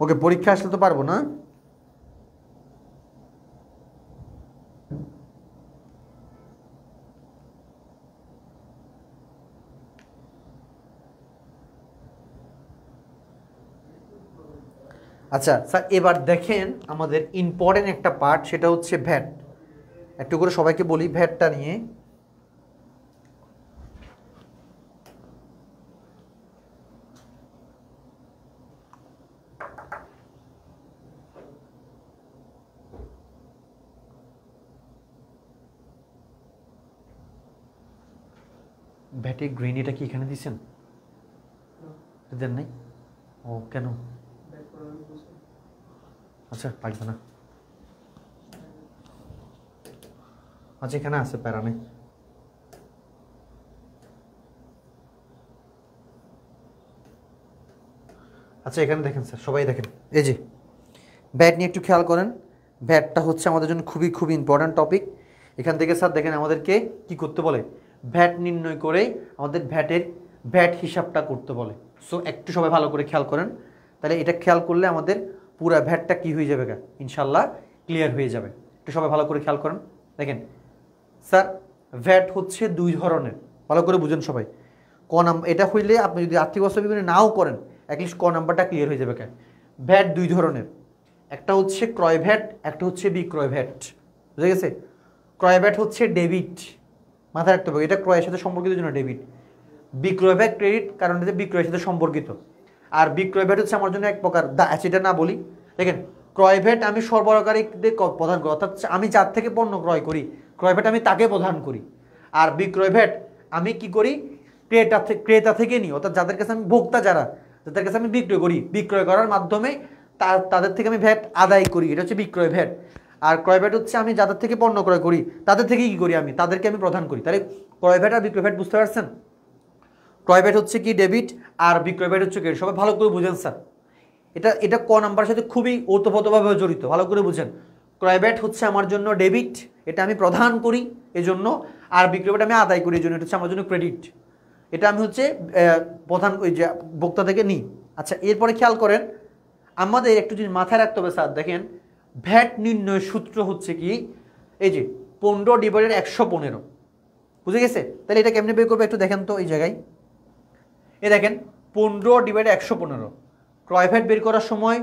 ওকে, পরীক্ষা আসলে তো পারবো না। আচ্ছা স্যার, এবার দেখেন আমাদের ইম্পর্টেন্ট একটা পার্ট, সেটা হচ্ছে ভ্যাট। একটু করে সবাইকে বলি ভ্যাটটা নিয়ে। ভ্যাটে গ্রিন এটা কি এখানে দিচ্ছেন? দেন নাই? ও কেন? আচ্ছা লাগবে না, আচ্ছা এখানে আছে, প্যারা নেই। আচ্ছা এখানে দেখেন স্যার, সবাই দেখেন, এই যে ভ্যাট নিয়ে একটু খেয়াল করেন। ভ্যাটটা হচ্ছে আমাদের জন্য খুবই খুবই ইম্পর্ট্যান্ট টপিক। এখান থেকে স্যার দেখেন আমাদেরকে কি করতে বলে, ভ্যাট নির্ণয় করে আমাদের ভ্যাট হিসাবটা করতে বলে। সো একটু সবাই ভালো করে খেয়াল করেন, তাহলে এটা খেয়াল করলে আমাদের পুরা ভ্যাটটা কি হয়ে যাবে ইনশাল্লাহ ক্লিয়ার হয়ে যাবে। একটু সবাই ভালো করে খেয়াল করেন। দেখেন স্যার, ভ্যাট হচ্ছে দুই ধরনের, ভালো করে বুঝেন সবাই। এটা হইলে আপনি যদি আর্থিক অবস্থা বিভিন্ন নাও করেন, অ্যাটলিস্ট নাম্বারটা ক্লিয়ার হয়ে যাবে। ভ্যাট দুই ধরনের, একটা হচ্ছে ক্রয় ভ্যাট, একটা হচ্ছে বিক্রয় ভ্যাট। বুঝে গেছে? ক্রয় ভ্যাট হচ্ছে ডেবিট, মাথায় রাখতে হবে, এটা ক্রয়ের সাথে সম্পর্কিত জন্য ডেবিট। বিক্রয় ভ্যাট ক্রেডিট, কারণ এটা বিক্রয়ের সাথে সম্পর্কিত। আর বিক্রয় ভ্যাট হচ্ছে আমার জন্য এক প্রকার সেটা না বলি। দেখেন, ক্রয় ভ্যাট আমি সরবরাহকারীদের প্রদান করি, অর্থাৎ আমি যার থেকে পণ্য ক্রয় করি, ক্রয় ভ্যাট আমি তাকে প্রদান করি। আর বিক্রয় ভ্যাট আমি কি করি, ক্রেতা থেকে নিই, অর্থাৎ যাদের কাছে আমি ভোক্তা, যাদের কাছে আমি বিক্রয় করি, বিক্রয় করার মাধ্যমে তাদের থেকে আমি ভ্যাট আদায় করি, এটা হচ্ছে বিক্রয় ভ্যাট। আর ক্রয় ভ্যাট হচ্ছে আমি যাদের থেকে পণ্য ক্রয় করি তাদের থেকে কি করি, তাদেরকে আমি প্রদান করি। তাহলে ক্রয় ভ্যাট আর বিক্রয় ভ্যাট বুঝতে পারছেন? ক্রয় ভ্যাট হচ্ছে কি ডেবিট, আর বিক্রয় ভ্যাট হচ্ছে ক্রেডিট। সবাই ভালো করে বুঝেন স্যার, এটা নাম্বারের সাথে খুবই ওতপ্রোতভাবে জড়িত, ভালো করে বুঝেন। ক্রয় ভ্যাট হচ্ছে আমার জন্য ডেবিট, এটা আমি প্রদান করি এজন্য, আর বিক্রয় ভ্যাট আমি আদায় করি এজন্য, এটা হচ্ছে আমার জন্য ক্রেডিট। এটা আমি হচ্ছে প্রধান ওই যে ভোক্তা থেকে নিই। আচ্ছা, এরপরে খেয়াল করেন, আমাদের একটু জিনিস মাথায় রাখতে হবে স্যার। দেখেন, ভ্যাট নির্ণয়ের সূত্র হচ্ছে কি, এই যে 15/115, বুঝে গেছে? তাহলে এটা কেমনে বের করবে একটু দেখেন তো। এই জায়গায় দেখেন 15/115, ক্রয় ভ্যাট বের করার সময়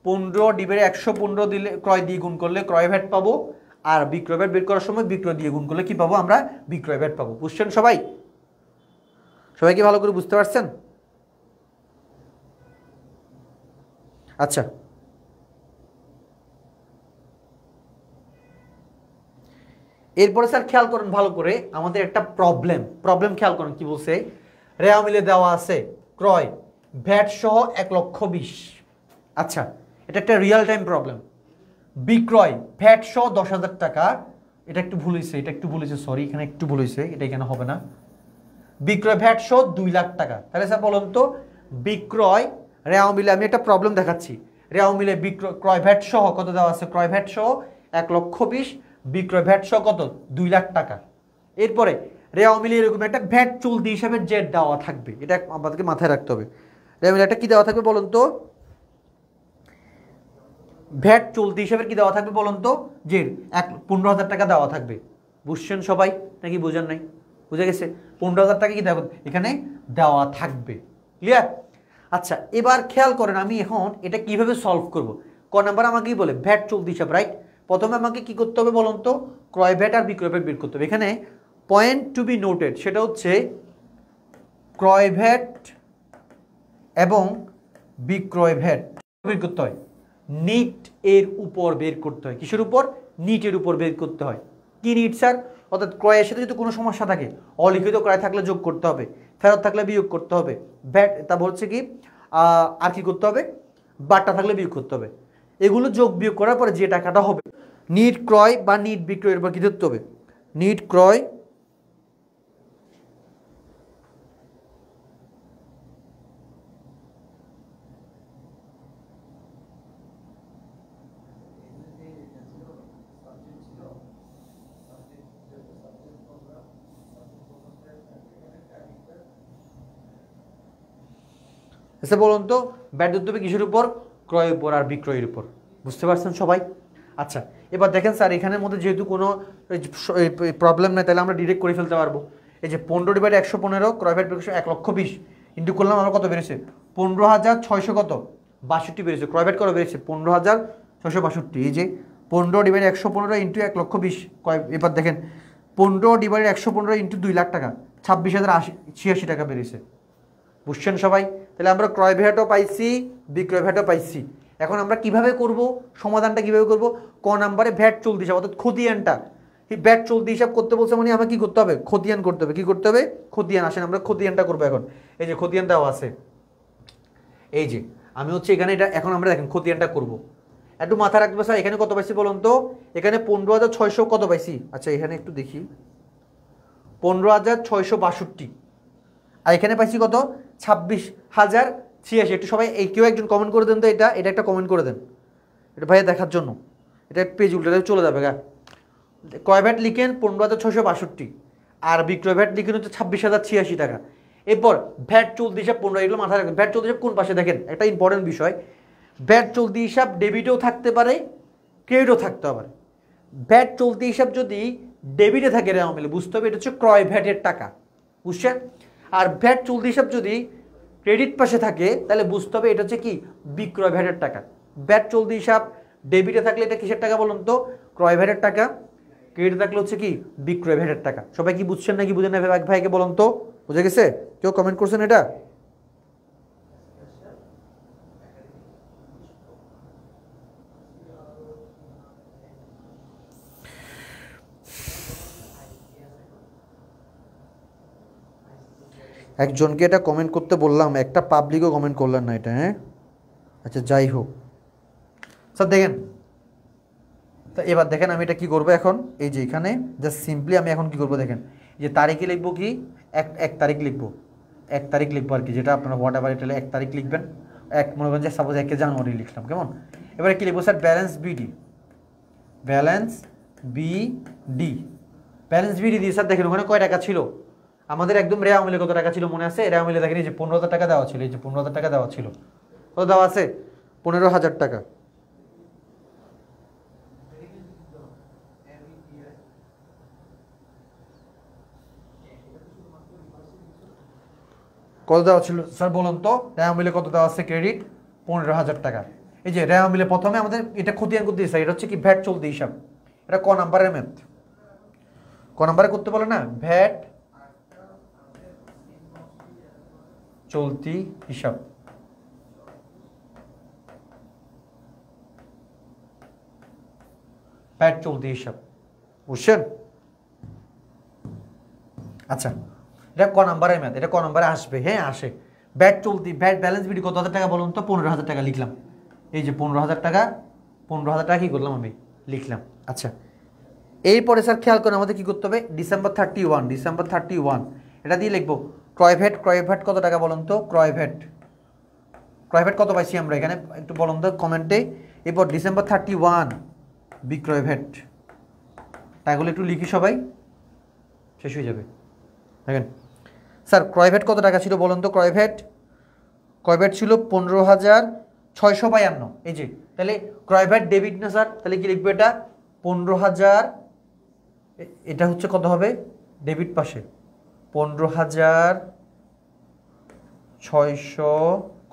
15/115 দিলে, ক্রয় দিয়ে গুণ করলে ক্রয় ভ্যাট পাবো, আর বিক্রয় ভ্যাট বের করার সময় বিক্রয় দিয়ে গুণ করলে কি পাবো, আমরা বিক্রয় ভ্যাট পাবো। বুঝছেন সবাই? সবাই কি ভালো করে বুঝতে পারছেন? আচ্ছা, এরপরে স্যার খেয়াল করেন ভালো করে, আমাদের একটা প্রবলেম খেয়াল করেন কি বলছে। রেওয়া মিলে দেওয়া আছে ক্রয় ভ্যাট সহ 1,20,000। আচ্ছা, এটা একটা রিয়েল টাইম প্রবলেম। বিক্রয় ভ্যাট সহ 10,000 টাকা, এটা একটু ভুল হয়েছে, সরি, এখানে একটু ভুল হয়েছে, এটা এখানে হবে না। বিক্রয় ভ্যাট সহ 2 লাখ টাকা। তাহলে স্যার বলুন তো, বিক্রয় রেওয়া মিলে, আমি একটা প্রবলেম দেখাচ্ছি, রেওয়া মিলে ক্রয় ভ্যাট সহ কত দেওয়া আছে, ক্রয় ভ্যাট সহ 1,20,000, বিক্রয় ভ্যাট সহ কত, 2 লাখ টাকা। এরপরে রেওয়া মিলে এরকম একটা ভ্যাট চলতি হিসাবে জেড দেওয়া থাকবে, এটা আমাদেরকে মাথায় রাখতে হবে। রেওয়া মিলে একটা কি দেওয়া থাকবে বলুন তো, ভ্যাট চলতি হিসাবে কি দেওয়া থাকবে বলুন তো, জেড 15,000 টাকা দেওয়া থাকবে। বুঝছেন সবাই নাকি বুঝেন নাই? বুঝে গেছে? 15,000 টাকা কি দেওয়া এখানে দেওয়া থাকবে। ক্লিয়ার? আচ্ছা, এবার খেয়াল করেন, আমি এখন এটা কিভাবে সলভ করব। নাম্বার আমাকে কি বলে, ভ্যাট চলতি হিসাব, রাইট? প্রথমে আমাকে কি করতে হবে বলুন তো, ক্রয় ভ্যাট আর বিক্রয় ভ্যাট বের করতে হবে। এখানে পয়েন্ট টু বি নোটেড, সেটা হচ্ছে ক্রয় ভ্যাট এবং বিক্রয় ভ্যাট বের করতে হয়, নিট এর উপর বের করতে হয়। কিসের উপর? নিটের উপর বের করতে হয়। কি নিট স্যার? অর্থাৎ ক্রয়ের সাথে যদি কোনো সমস্যা থাকে, অলিখিত ক্রয় থাকলে যোগ করতে হবে, ফেরত থাকলে বিয়োগ করতে হবে, ভ্যাট তারপর হচ্ছে কি আর কি করতে হবে, বাট্টা থাকলে বিয়োগ করতে হবে। এগুলো যোগ বিয়োগ করার পরে যে টাকাটা হবে, নিট ক্রয় বা নিট বিক্রয়ের উপর কি ধরতে হবে, নিট ক্রয় এসে বলুন তো, ভ্যাট ধরতে হবে কিসের উপর, ক্রয়ের উপর আর বিক্রয়ের উপর। বুঝতে পারছেন সবাই? আচ্ছা, এবার দেখেন স্যার, এখানের মধ্যে যেহেতু কোনো প্রবলেম নেই, তাহলে আমরা ডিরেক্ট করে ফেলতে পারবো। এই যে 15/115, ক্রয় ভ্যাট 1,20,000 ইন্টু করলাম, আমরা কত বেরোছে, 15,600 কত 62 বেড়েছে, ক্রয় ভ্যাট কত বেড়েছে 15,662। এই যে 15 ডিভাইড 115 ইন্টু 1,20,000 কয়, এবার দেখেন 15 ডিভাইড 115 ইন্টু 2 লাখ টাকা 26,086 টাকা বেড়েছে। বুঝছেন সবাই? তাহলে আমরা ক্রয় ভ্যাটও পাইছি, বিক্রয় ভ্যাটও পাইছি। এখন আমরা কিভাবে করব, সমাধানটা কিভাবে করব? ক নাম্বারে ভ্যাট চলতি হিসাব অর্থাৎ খতিয়ানটা, ভ্যাট চলতি হিসাব করতে বলছে মানে আমাকে কি করতে হবে? খতিয়ান করতে হবে। কি করতে হবে? খতিয়ান। আসেন আমরা খতিয়ানটা করবো এখন। এই যে খতিয়ানটাও আছে, এই যে আমি হচ্ছে এখানে এটা এখন আমরা দেখেন খতিয়ানটা করব। একটু মাথা রাখবে স্যার, এখানে কত পাইছি বলুন তো? এখানে 15,600 কত পাইছি? আচ্ছা এখানে একটু দেখি, 15,662। আর এখানে পাইছি কত? 26,086। একটু সবাই এই কেউ একজন কমেন্ট করে দেন তো, এটা একটা কমেন্ট করে দেন, এটা ভাইয়া দেখার জন্য। এটা পেজ উল্টে চলে যাবে গা। ক্রয় ভ্যাট লিখেন 15,662 আর বিক্রয় ভ্যাট লিখেন হচ্ছে 26,086 টাকা। এরপর ভ্যাট চলতি হিসাব 15, এগুলো মাথায় রাখবেন। ভ্যাট চলতি হিসাব কোন পাশে? দেখেন একটা ইম্পর্টেন্ট বিষয়, ভ্যাট চলতি হিসাব ডেবিটেও থাকতে পারে, ক্রেডিটও থাকতে পারে। ভ্যাট চলতি হিসাব যদি ডেবিটে থাকে রে মিলে বুঝতে হবে এটা হচ্ছে ক্রয় ভ্যাটের টাকা, বুঝছেন? আর ভ্যাট চলতি হিসাব যদি ক্রেডিট পাশে থাকে তাহলে বুঝতে হবে এটা হচ্ছে কি? বিক্রয় ভ্যাটের টাকা। ভ্যাট চলতি হিসাব ডেবিটে থাকলে এটা কিসের টাকা বলুন তো? ক্রয় ভ্যাটের টাকা। ক্রেডিটে থাকলে হচ্ছে কি? বিক্রয় ভ্যাটের টাকা। সবাই কি বুঝছেন নাকি বুঝেন না ভাইকে বলুন তো? বুঝে গেছে? কেউ কমেন্ট করছেন এটা? একজনকে এটা কমেন্ট করতে বললাম, একটা পাবলিকও কমেন্ট করলেন না এটা। হ্যাঁ আচ্ছা যাই হোক স্যার দেখেন, তো এবার দেখেন আমি এটা কি করব এখন। এই যে এখানে জাস্ট সিম্পলি আমি এখন কি করব দেখেন, যে তারিখে লিখবো কি? এক তারিখ লিখবো, 1 তারিখ লিখবো আর কি, যেটা আপনারা হোয়াট এভার এটা 1 তারিখ লিখবেন। মনে করেন যে সাপোজ 1 জানুয়ারি লিখলাম, কেমন? এবারে কি লিখবো sir? Balance BD, balance BD, balance BD দিয়ে স্যার দেখেন ওখানে কয় টাকা ছিল আমাদের? একদম রেয়া মিলে কত টাকা ছিল মনে আছে? রেয়া মিলে দেখেন এই যে 15,000 টাকা দেওয়া ছিল, এই যে 15,000 টাকা দেওয়া ছিল। কত দেওয়া আছে? 15,000 টাকা। কত দেওয়া ছিল স্যার বলুন তো? রেয়া মিলে কত দেওয়া আছে? ক্রেডিট 15,000 টাকা। এই যে রেয়া মিলে প্রথমে আমাদের এটা খতিয়ান করতে দিয়েছে, এটা হচ্ছে কি? ভ্যাট চলতি হিসাব। এটা ক নাম্বারের ম্যাথ? ক নাম্বারে করতে বলে না? ভ্যাট চলতি হিসাব। ভ্যাট চলতি হিসাব, বুঝছেন? আচ্ছা এটা ক নাম্বারের ম্যাথ? এটা ক নাম্বারে আসবে? হ্যাঁ আসে। ভ্যাট চলতি, ভ্যাট ব্যালেন্স বিডি কত হাজার টাকা বলুন তো? 15,000 টাকা লিখলাম। এই যে 15,000 টাকা, 15,000 টাকা কি করলাম আমি? লিখলাম। আচ্ছা এরপরে স্যার খেয়াল করে আমাদের কি করতে হবে? ডিসেম্বর 31 এটা দিয়ে লিখবো। ক্রয় ভ্যাট কত টাকা বলুন তো? ক্রয় ভ্যাট কত পাইছি আমরা এখানে একটু বলুন তো কমেন্টে। এরপর ডিসেম্বর 31 বিক্রয় ভ্যাট, টাকাগুলো একটু লিখি সবাই, শেষ হয়ে যাবে। দেখেন স্যার ক্রয় ভ্যাট কত টাকা ছিল বলুন তো? ক্রয় ভ্যাট ছিল 15,652। এই যে তাহলে ক্রয় ভ্যাট ডেবিট না স্যার, তাহলে কি লিখবো? এটা 15,000, এটা হচ্ছে কত হবে? ডেবিট পাশে 15,600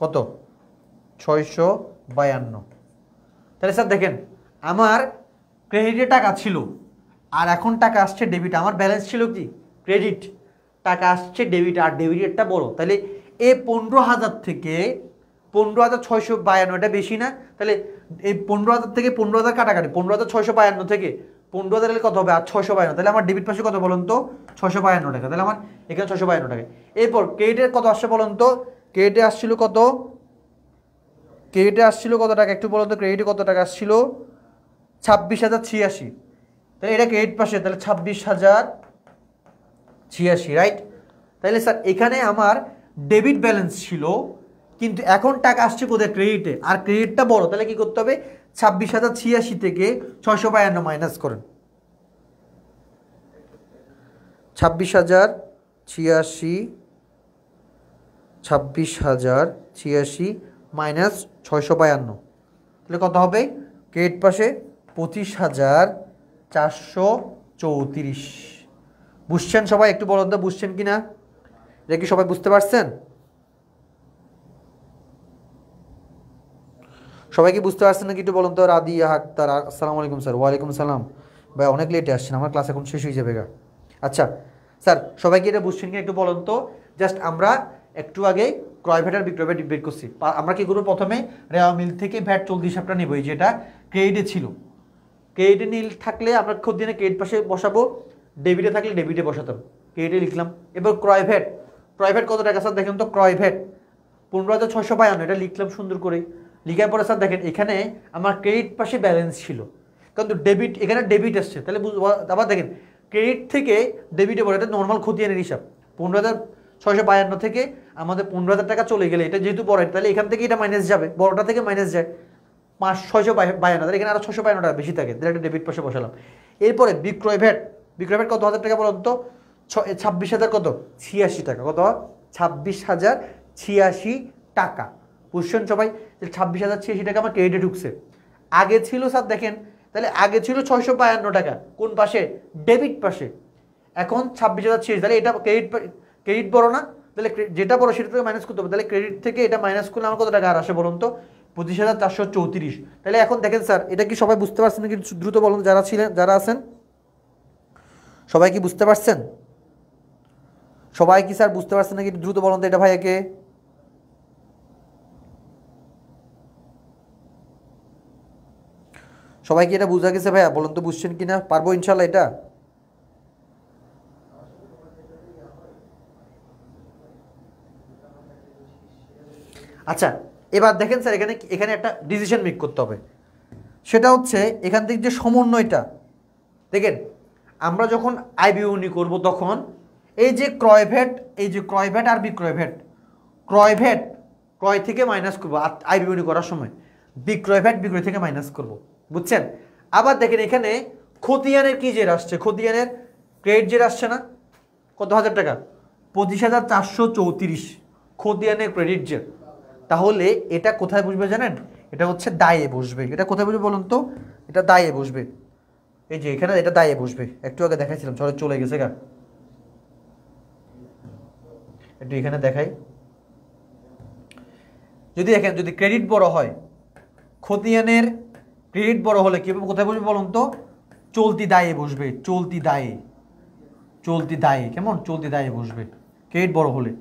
কত? 652। তাহলে স্যার দেখেন আমার ক্রেডিটে টাকা ছিল আর এখন টাকা আসছে ডেবিট। আমার ব্যালেন্স ছিল কি? ক্রেডিট, টাকা আসছে ডেবিট, আর ডেবিটেরটা বড়। তাহলে এই 15,000 থেকে 15,652, এটা বেশি না? তাহলে এই 15,000 থেকে 15,000 কাটাকাটি, 15,652 থেকে 15,000 কত হবে? আর 652। তাহলে আমার ডেবিট পাশে কত বলুন তো? 652 টাকা। তাহলে আমার এখানে 652 টাকা। এরপর ক্রেডিটের কত আসছে বলুন তো? ক্রেডিটে আসছিল কত? ক্রেডিটে আসছিল কত টাকা একটু বলুন তো? ক্রেডিটে কত টাকা আসছিল? 26,086। তাহলে এটা ক্রেডিট পাশে, তাহলে 26,086, রাইট? তাহলে স্যার এখানে আমার ডেবিট ব্যালেন্স ছিল, কিন্তু এখন টাকা আসছে কোথায়? ক্রেডিটে, আর ক্রেডিটটা বড়। তাহলে কি করতে হবে? 26,086 থেকে 652 মাইনাস করেন। 26,086 মাইনাস 652, তাহলে কত হবে? ক্রেডিট পাশে 25,434। বুঝছেন সবাই? একটু বলুন তো বুঝছেন কি না? এটা কি সবাই বুঝতে পারছেন? সবাই কি বুঝতে পারছেন নাকি একটু বলুন তো? রাদিয়া আক্তার, আসসালামু আলাইকুম স্যার। ওয়ালাইকুম আসসালাম ভাই, অনেক লেটে আসছেন, আমার ক্লাস এখন শেষ হয়ে যাবে গা। আচ্ছা স্যার, সবাই কি এটা বুঝছেন কি একটু বলুন তো? জাস্ট আমরা একটু আগে ক্রয় ভ্যাট আর বিক্রয় ভ্যাট বের করছি। আমরা কি করবো? প্রথমে রেওয়া মিল থেকে ভ্যাট চলতি হিসাবটা নেব, যেটা ক্রেডিটে ছিল। ক্রেডিটে নীল থাকলে আমরা খতিয়ানে ক্রেডিট পাশে বসাবো, ডেবিটে থাকলে ডেবিটে বসাতাম। ক্রেডিটে লিখলাম। এবার ক্রয় ভ্যাট, ক্রয় ভ্যাট কত টাকা স্যার দেখেন তো? ক্রয় ভ্যাট 15,652, এটা লিখলাম সুন্দর করে। লিখার পরে স্যার দেখেন এখানে আমার ক্রেডিট পাশে ব্যালেন্স ছিল, কিন্তু ডেবিট, এখানে ডেবিট আসছে, তাহলে আবার দেখেন ক্রেডিট থেকে ডেবিটে বলে, এটা নর্মাল খতিয়ানের হিসাব। 15,652 থেকে আমাদের 15,000 টাকা চলে গেলে, এটা যেহেতু বড়, তাহলে এখান থেকে এটা মাইনাস যাবে, বড়টা থেকে মাইনাস যায় 652, এখানে আরও 652 টাকা বেশি থাকে, তাহলে একটা ডেবিট পাশে বসালাম। এরপরে বিক্রয় ভ্যাট, বিক্রয় ভ্যাট কত হাজার টাকা বলুন তো? 26,000 কত? 86 টাকা। কত? 26,086 টাকা। বুঝছেন সবাই? 26,086 টাকা আমার ক্রেডিটে ঢুকছে। আগে ছিল স্যার দেখেন, তাহলে আগে ছিল 652 টাকা, কোন পাশে? ডেবিট পাশে। এখন 26,086, তাহলে এটা ক্রেডিট বড় না? তাহলে যেটা বড় সেটা থেকে মাইনাস করতে হবে, তাহলে ক্রেডিট থেকে এটা মাইনাস করলে আমার কত টাকা আর আসে বলুন তো? 25,434। তাহলে এখন দেখেন স্যার, এটা কি সবাই বুঝতে পারছেন নাকি? দ্রুত বলুন যারা ছিলেন, যারা আছেন, সবাই কি বুঝতে পারছেন? সবাই কি স্যার বুঝতে পারছেন নাকি? দ্রুত বলুন তো এটা ভাইয়াকে। সবাই কি এটা বুঝা গেছে ভাইয়া? বলুন তো বুঝছেন কিনা? পারবো ইনশাল্লাহ এটা? আচ্ছা এবার দেখেন স্যার, এখানে এখানে একটা ডিসিশন মেক করতে হবে। সেটা হচ্ছে এখান থেকে যে সমন্বয়টা, দেখেন আমরা যখন আয় বিবরণী করব তখন এই যে ক্রয় ভ্যাট, এই যে ক্রয় ভ্যাট আর বিক্রয় ভ্যাট, ক্রয় ভ্যাট ক্রয় থেকে মাইনাস করবো আয় বিবরণী করার সময়, বিক্রয় ভ্যাট বিক্রয় থেকে মাইনাস করব, বুঝছেন? আবার দেখেন এখানে খতিয়ানের কি জের আসছে? খতিয়ানের ক্রেডিট জের আসছে না? কত হাজার টাকা? 25,434 খতিয়ানের ক্রেডিট জের। তাহলে এটা কোথায় বসবে জানেন? এটা হচ্ছে দায়ে বসবে। এটা কোথায় বসবে বলুন তো? এটা দায়ে বসবে। এই যে এখানে এটা দায়ে বসবে, একটু আগে দেখাইছিলাম, চলে গেছে গা, একটু এখানে দেখাই। যদি দেখেন, যদি ক্রেডিট বড় হয়, খতিয়ানের ক্রেডিট বড় হলে কি কোথায় বসবে বলুন তো? চলতি দায়ে বসবে, চলতি দায়ে, চলতি দায়ে, কেমন? চলতি দায়ে বসবে ক্রেডিট বড় হলে।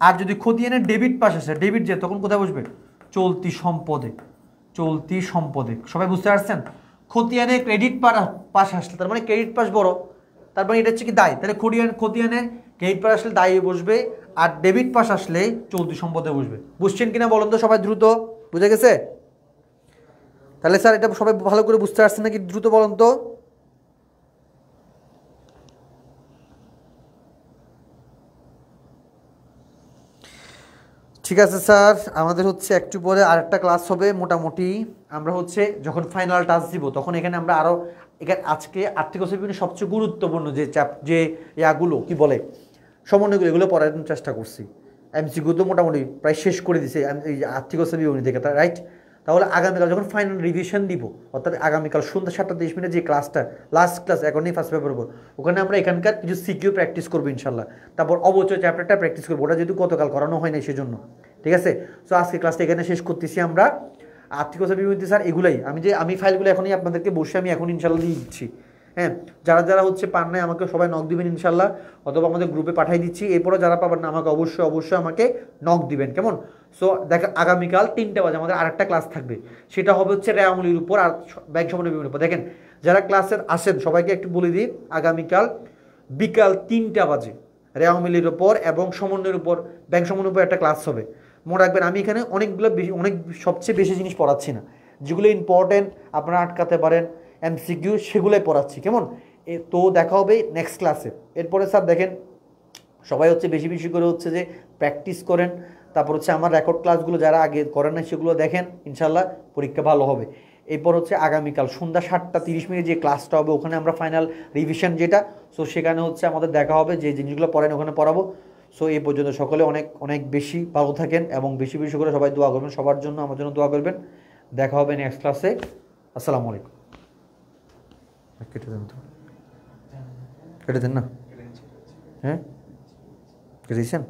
আর যদি খতিয়ানের ডেবিট পাশ আসে, ডেবিট যে, তখন কোথায় বসবে? চলতি সম্পদে, চলতি সম্পদে। সবাই বুঝতে পারছেন? খতিয়ানে ক্রেডিট পাশ আসলে তার মানে ক্রেডিট পাশ বড়, তার মানে এটা হচ্ছে কি দায়, তাহলে খতিয়ানে ক্রেডিট পাশ আসলে দায়ে বসবে, আর ডেবিট পাশ আসলে চলতি সম্পদে বসবে। বুঝছেন কিনা বলুন তো সবাই দ্রুত? বুঝে গেছে? তাহলে স্যার এটা সবাই ভালো করে বুঝতে পারছেন নাকি? দ্রুত বলুন তো। ঠিক আছে স্যার, আমাদের হচ্ছে একটু পরে আরেকটা ক্লাস হবে। মোটামুটি আমরা হচ্ছে যখন ফাইনাল টাচ দিব তখন এখানে আমরা আরও, এখানে আজকে আর্থিক অসুবিধা সবচেয়ে গুরুত্বপূর্ণ যে ইয়াগুলো কি বলে সমন্বয়গুলো, এগুলো পড়ার চেষ্টা করছি। এমসিকিউ তো মোটামুটি প্রায় শেষ করে দিছে এই আর্থিক অসুবিধা থেকে, রাইট? তাহলে আগামীকাল যখন ফাইনাল রিভিশন দিব, অর্থাৎ আগামীকাল সন্ধ্যা 7:30 যে ক্লাসটা, লাস্ট ক্লাস, এখনই ফার্স্ট পেপার করবো, ওখানে আমরা এখানকার কিছু সিকিউ প্র্যাকটিস করবো ইনশাল্লাহ। তারপর অবচয় চ্যাপ্টারটা প্র্যাকটিস করবো, ওটা যেহেতু গতকাল করানো হয় না সেজন্য। ঠিক আছে? সো আজকে ক্লাসটা এখানে শেষ করতেছি আমরা। আর্থিক অসুবিধা স্যার এগুলাই, আমি ফাইলগুলো এখনই আপনাদেরকে বসে আমি এখন ইনশাল্লাহ দিয়ে দিচ্ছি। হ্যাঁ, যারা হচ্ছে পান নাই আমাকে সবাই নক দিবেন ইনশাল্লাহ, অথবা আমাদের গ্রুপে পাঠিয়ে দিচ্ছি। এরপরে যারা পাবেন না আমাকে অবশ্যই আমাকে নক দিবেন, কেমন? সো দেখো আগামীকাল 3টা বাজে আমাদের আরেকটা ক্লাস থাকবে, সেটা হবে হচ্ছে রেওয়ামূল্যের উপর আর ব্যাংক সমন্বয়ের উপর। দেখেন যারা ক্লাসের আসেন সবাইকে একটু বলে দিই, আগামীকাল বিকাল 3টা বাজে রেওয়ামূল্যের উপর এবং সমন্বয়ের উপর, ব্যাংক সমন্বয়ের উপর একটা ক্লাস হবে। মনে রাখবেন আমি এখানে সবচেয়ে বেশি জিনিস পড়াচ্ছি না, যেগুলো ইম্পর্টেন্ট আপনারা আটকাতে পারেন এমসিকিউ সেগুলোই পড়াচ্ছি, কেমন? তো দেখা হবে নেক্সট ক্লাসে। এরপরে স্যার দেখেন সবাই হচ্ছে বেশি করে হচ্ছে যে প্র্যাকটিস করেন, তারপর হচ্ছে আমার রেকর্ড ক্লাসগুলো যারা আগে করেন না সেগুলো দেখেন, ইনশাল্লাহ পরীক্ষা ভালো হবে। এরপর হচ্ছে আগামীকাল সন্ধ্যা 7:30 যে ক্লাসটা হবে, ওখানে আমরা ফাইনাল রিভিশন যেটা, সো সেখানে হচ্ছে আমাদের দেখা হবে, যে জিনিসগুলো পড়েন ওখানে পড়াবো। সো এই পর্যন্ত সকলে অনেক বেশি ভালো থাকেন এবং বেশি করে সবাই দোয়া করবেন, সবার জন্য, আমার জন্য দোয়া করবেন। দেখা হবে নেক্সট ক্লাসে। আসসালামু আলাইকুম। কেটে দেন তো, কেটে দেন না। হ্যাঁ, কেটে দিয়েছেন?